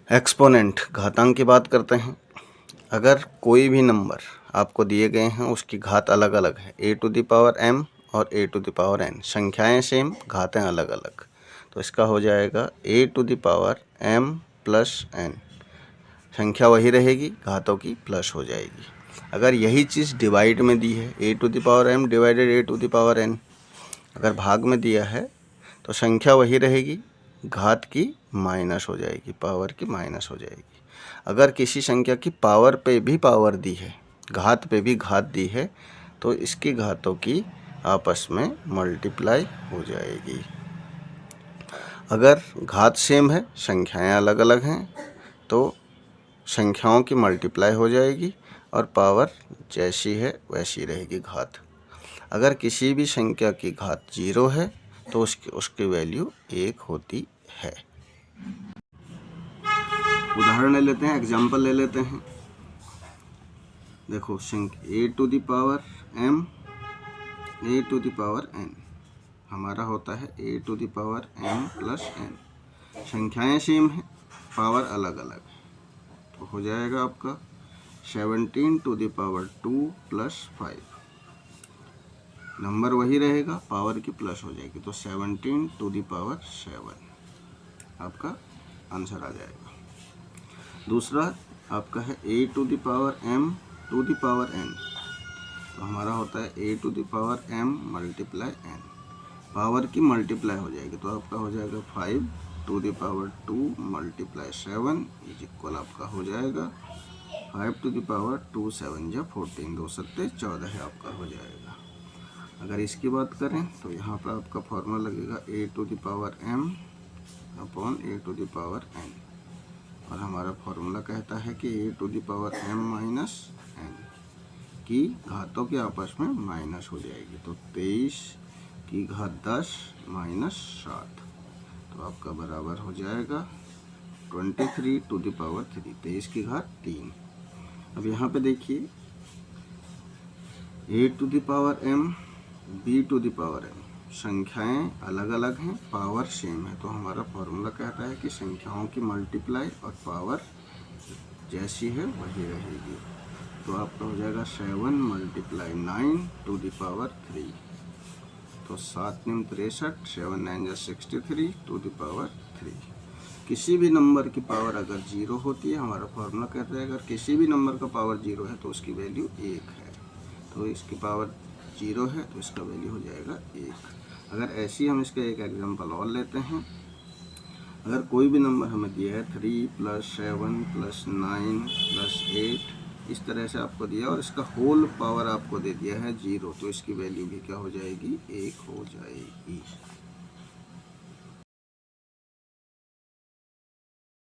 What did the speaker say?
Exponent घातांक की बात करते हैं। अगर कोई भी नंबर आपको दिए गए हैं उसकी घात अलग अलग है, a to the power m और a to the power n, संख्याएं सेम घातें अलग अलग, तो इसका हो जाएगा a to the power m plus n. संख्या वही रहेगी, घातों की प्लस हो जाएगी। अगर यही चीज़ डिवाइड में दी है, a to the power m divided a to the power n, अगर भाग में दिया है तो संख्या वही रहेगी, घात की माइनस हो जाएगी, पावर की माइनस हो जाएगी। अगर किसी संख्या की पावर पे भी पावर दी है, घात पे भी घात दी है, तो इसकी घातों की आपस में मल्टीप्लाई हो जाएगी। अगर घात सेम है, संख्याएं अलग अलग हैं, तो संख्याओं की मल्टीप्लाई हो जाएगी और पावर जैसी है वैसी रहेगी घात। अगर किसी भी संख्या की घात 0 है तो उसकी वैल्यू 1 होती है। उदाहरण ले लेते हैं, एग्जाम्पल ले लेते हैं। देखो, a to the power m, a to the power n, हमारा होता है a to the power m plus n. संख्याएं सेम है, पावर अलग अलग है, तो हो जाएगा आपका 17 to the power 2 plus 5। Number वही रहेगा, पावर की प्लस हो जाएगी, तो 17 टू द पावर 7 आपका आंसर आ जाएगा। दूसरा आपका है a to the power m to the power n, तो हमारा होता है a to the power m multiply n, power की मल्टीप्लाई हो जाएगी, तो आपका हो जाएगा 5 to the power 2 multiply 7 is equal आपका हो जाएगा 5 टू द पावर 2 7 या 14, 2 सत्ते 14 है आपका हो जाएगा। अगर इसकी बात करें तो यहाँ पर आपका फॉर्मूला लगेगा a to the power m upon a to the power n, और हमारा फॉर्मूला कहता है कि a to the power m minus n की घातों के आपस में माइनस हो जाएगी, तो 23 की घात 10 माइनस 7, तो आपका बराबर हो जाएगा 23 टू द पावर 3, 23 की घात 3। अब यहाँ पे देखिए, a to the power m b to the power n, संख्याएं अलग अलग हैं, पावर सेम है, तो हमारा फॉर्मूला कहता है कि संख्याओं की मल्टीप्लाई और पावर जैसी है वही रहेगी, तो आपका हो जाएगा 7 मल्टीप्लाई 9 टू द पावर 3, तो 7 9 63, 7 9 63 टू द पावर 3। किसी भी नंबर की पावर अगर 0 होती है, हमारा फॉर्मूला कहता है अगर किसी भी नंबर का पावर 0 है तो उसकी वैल्यू 1 है, तो इसकी पावर 0 है तो इसका वैल्यू हो जाएगा 1। अगर ऐसी हम इसका एक एग्जांपल और लेते हैं, अगर कोई भी नंबर हमें दिया है 3 + 7 + 9 + 8, इस तरह से आपको दिया और इसका होल पावर आपको दे दिया है 0, तो इसकी वैल्यू भी क्या हो जाएगी, 1 हो जाएगी।